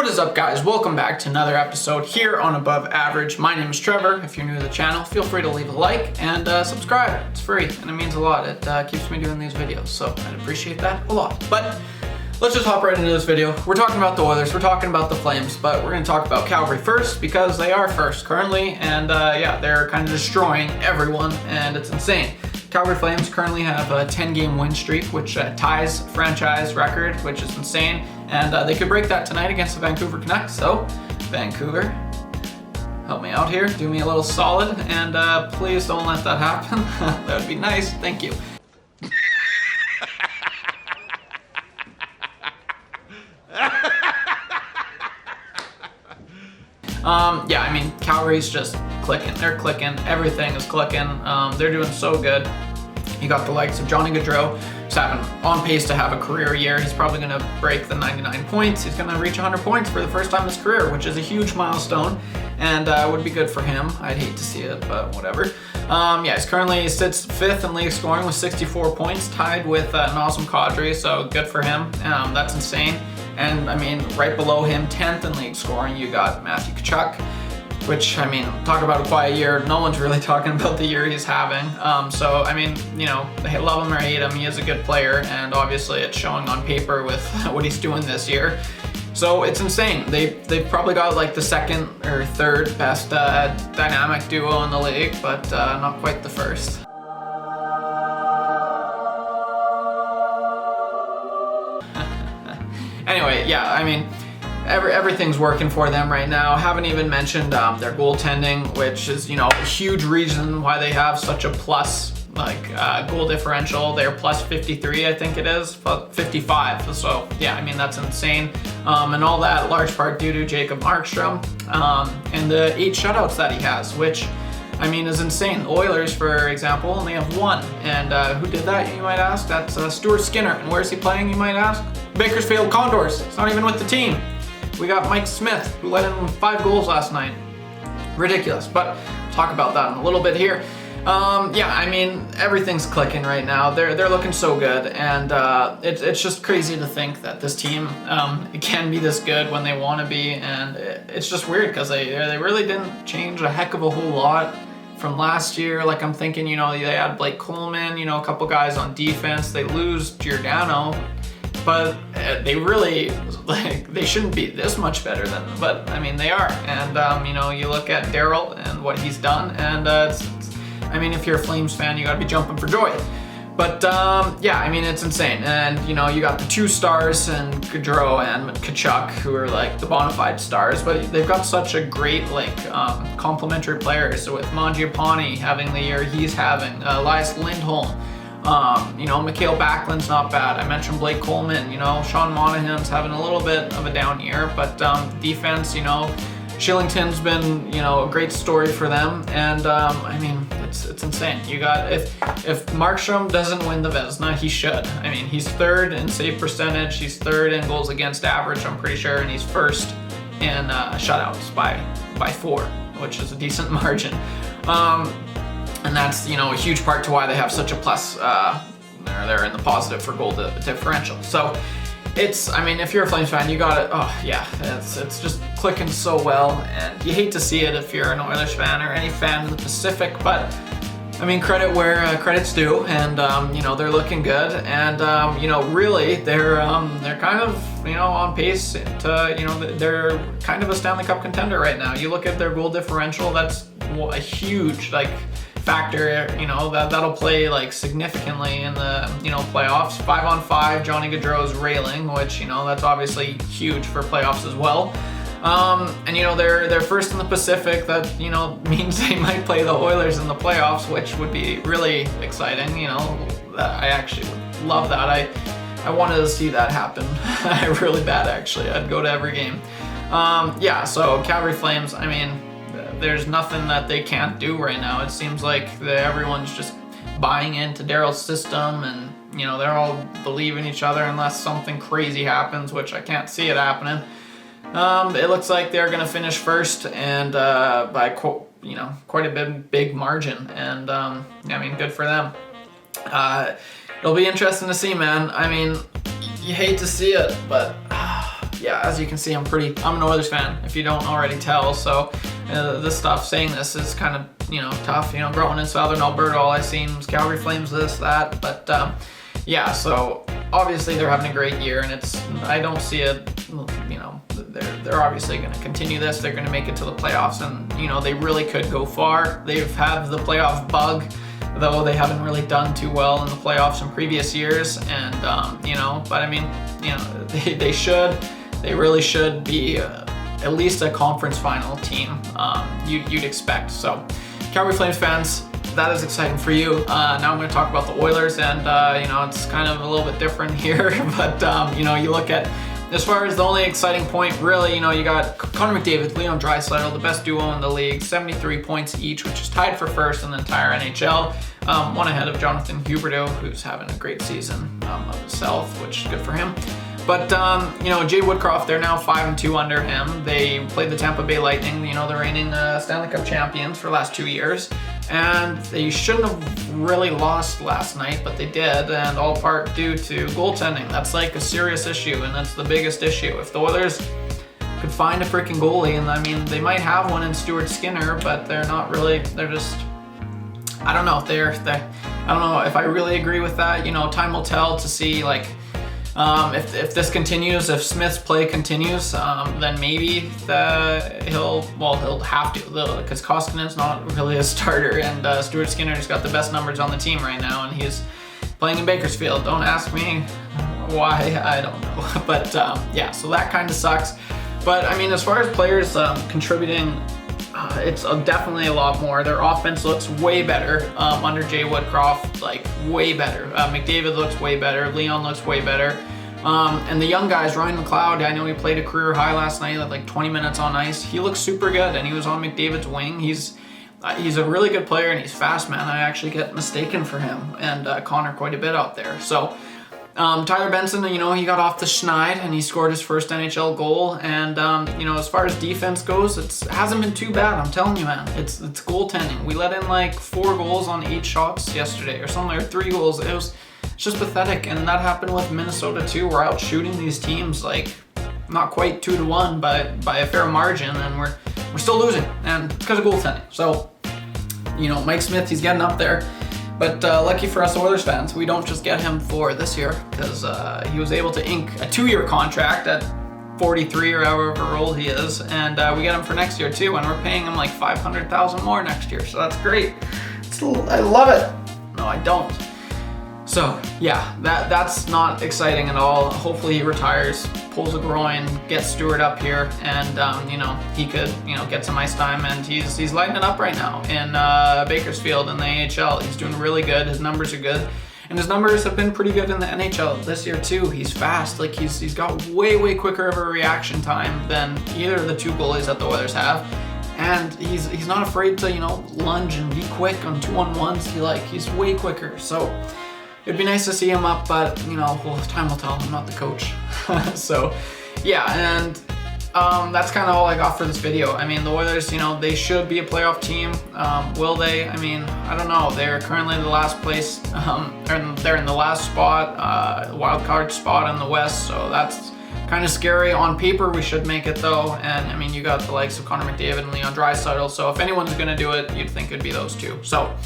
What is up, guys? Welcome back to another episode here on Above Average. My name is Trevor. If you're new to the channel, feel free to leave a like and subscribe. It's free and it means a lot. It keeps me doing these videos, so I'd appreciate that a lot. But let's just hop right into this video. We're talking about the Oilers, we're talking about the Flames, but we're going to talk about Calgary first because they are first currently, and yeah, they're kind of destroying everyone, and it's insane. Calgary Flames currently have a 10-game win streak, which ties franchise record, which is insane. And they could break that tonight against the Vancouver Canucks. So, Vancouver, help me out here. Do me a little solid, and please don't let that happen. That would be nice. Thank you. Yeah, I mean, Calgary's just clicking. They're clicking. Everything is clicking. They're doing so good. You got the likes of Johnny Gaudreau, who's on pace to have a career year. He's probably going to break the 99 points. He's going to reach 100 points for the first time in his career, which is a huge milestone, and would be good for him. I'd hate to see it, but whatever. Yeah, he sits fifth in league scoring with 64 points, tied with an awesome Kadri, so good for him. That's insane. And I mean, right below him, 10th in league scoring, you got Matthew Tkachuk, which, I mean, talk about a quiet year. No one's really talking about the year he's having. So, I mean, you know, they love him or hate him, he is a good player, and obviously it's showing on paper with what he's doing this year. So it's insane. They've probably got like the second or third best dynamic duo in the league, but not quite the first. Anyway, yeah, I mean, everything's working for them right now. Haven't even mentioned their goaltending, which is, you know, a huge reason why they have such a plus goal differential. They're plus 53, I think it is, plus 55. So yeah, I mean, that's insane. And all that large part due to Jacob Markstrom and the 8 shutouts that he has, which, I mean, is insane. The Oilers, for example, only have 1. And who did that, you might ask? That's Stuart Skinner. And where's he playing, you might ask? Bakersfield Condors. It's not even with the team. We got Mike Smith, who let in 5 goals last night. Ridiculous, but talk about that in a little bit here. Yeah, I mean, everything's clicking right now. They're looking so good, and it's just crazy to think that this team can be this good when they want to be, and it's just weird because they really didn't change a heck of a whole lot from last year. Like, I'm thinking, you know, they had Blake Coleman, you know, a couple guys on defense. They lose Giordano, but they really, like, they shouldn't be this much better than them, but I mean, they are. And you know, you look at Daryl and what he's done, and I mean, if you're a Flames fan, you gotta be jumping for joy. But yeah, I mean, it's insane. And you know, you got the 2 stars and Gaudreau and Tkachuk, who are like the bona fide stars, but they've got such a great complementary players. So with Mangiapane having the year he's having, Elias Lindholm, you know, Mikhail Backlund's not bad. I mentioned Blake Coleman, you know, Sean Monahan's having a little bit of a down year, but defense, you know, Shillington's been, you know, a great story for them, and I mean, it's insane. You got, if Markstrom doesn't win the Vezina, he should. I mean, he's 3rd in save percentage, he's 3rd in goals against average, I'm pretty sure, and he's 1st in shutouts by 4, which is a decent margin. And that's, you know, a huge part to why they have such a plus. They're in the positive for goal differential. So it's, I mean, if you're a Flames fan, you got it. Oh yeah, it's just clicking so well, and you hate to see it if you're an Oilers fan or any fan in the Pacific, but I mean, credit where credit's due, and you know, they're looking good, and you know, really, they're kind of, you know, on pace to, you know, they're kind of a Stanley Cup contender right now. You look at their goal differential, that's a huge, like, factor, you know, that'll play like significantly in the, you know, playoffs. 5-on-5, Johnny Gaudreau's railing, which, you know, that's obviously huge for playoffs as well. And you know, they're 1st in the Pacific. That, you know, means they might play the Oilers in the playoffs, which would be really exciting. You know, I actually would love that. I wanted to see that happen really bad, actually. I'd go to every game. Yeah, so Calgary Flames, I mean, there's nothing that they can't do right now. It seems like everyone's just buying into Daryl's system, and you know, they're all believing each other unless something crazy happens, which I can't see it happening. It looks like they're gonna finish 1st, and by you know, quite a big margin, and I mean, good for them. It'll be interesting to see, man. I mean, you hate to see it, but yeah, as you can see, I'm an Oilers fan, if you don't already tell. So this stuff, saying this is kind of, you know, tough. You know, growing in Southern Alberta, all I seen was Calgary Flames, this, that. But yeah, so obviously they're having a great year, and I don't see it, you know, they're obviously going to continue this. They're going to make it to the playoffs, and, you know, they really could go far. They've had the playoff bug, though they haven't really done too well in the playoffs in previous years. And, you know, but I mean, you know, they really should be at least a conference final team, you'd expect. So Calgary Flames fans, that is exciting for you. Now I'm going to talk about the Oilers, and you know, it's kind of a little bit different here, but you know, you look at, as far as the only exciting point, really, you know, you got Connor McDavid, Leon Draisaitl, the best duo in the league, 73 points each, which is tied for first in the entire NHL. One ahead of Jonathan Huberdeau, who's having a great season of himself, which is good for him. But, you know, Jay Woodcroft, they're now 5-2 under him. They played the Tampa Bay Lightning, you know, the reigning Stanley Cup champions for the last 2 years. And they shouldn't have really lost last night, but they did, and all part due to goaltending. That's like a serious issue, and that's the biggest issue. If the Oilers could find a freaking goalie, and I mean, they might have one in Stuart Skinner, but they're not really, they're just, I don't know, I don't know if I really agree with that. You know, time will tell to see, like, if this continues, if Smith's play continues, then maybe he'll have to, because Koskinen's not really a starter, and Stuart Skinner's got the best numbers on the team right now, and he's playing in Bakersfield. Don't ask me why, I don't know. But yeah, so that kind of sucks. But I mean, as far as players contributing, it's definitely a lot more. Their offense looks way better under Jay Woodcroft, like way better. McDavid looks way better. Leon looks way better. And the young guys, Ryan McLeod, I know he played a career high last night at like 20 minutes on ice. He looks super good, and he was on McDavid's wing. He's a really good player, and he's fast, man. I actually get mistaken for him and Connor quite a bit out there. So Tyler Benson, you know, he got off the schneid and he scored his first NHL goal. And, you know, as far as defense goes, it hasn't been too bad. I'm telling you, man, it's goaltending. We let in like 4 goals on 8 shots yesterday or something, or 3 goals. It's just pathetic. And that happened with Minnesota too. We're out shooting these teams like not quite 2-1, but by a fair margin. And we're still losing, and because of goaltending. So, you know, Mike Smith, he's getting up there. But lucky for us Oilers fans, we don't just get him for this year, because he was able to ink a 2-year contract at 43 or however old he is, and we get him for next year too, and we're paying him like $500,000 more next year, so that's great. I love it. No, I don't. So yeah, that's not exciting at all. Hopefully he retires, pulls a groin, gets Stewart up here, and you know, he could, you know, get some ice time, and he's lighting it up right now in Bakersfield in the AHL. He's doing really good. His numbers are good, and his numbers have been pretty good in the NHL this year too. He's fast. Like he's got way quicker of a reaction time than either of the 2 goalies that the Oilers have. And he's not afraid to, you know, lunge and be quick on 2-on-1s. He's way quicker. So it'd be nice to see him up, but, you know, well, time will tell. I'm not the coach. So, yeah, and that's kind of all I got for this video. I mean, the Oilers, you know, they should be a playoff team. Will they? I mean, I don't know. They're currently in the last place. They're in the last spot, wild card spot in the West, so that's kind of scary. On paper, we should make it, though. And, I mean, you got the likes of Connor McDavid and Leon Draisaitl, so if anyone's going to do it, you'd think it'd be those 2. So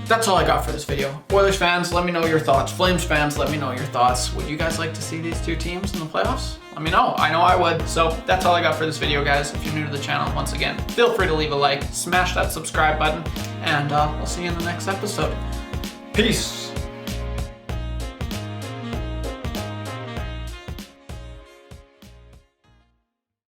that's all I got for this video. Oilers fans, let me know your thoughts. Flames fans, let me know your thoughts. Would you guys like to see these 2 teams in the playoffs? Let me know. I know I would. So that's all I got for this video, guys. If you're new to the channel, once again, feel free to leave a like, smash that subscribe button, and we'll see you in the next episode. Peace.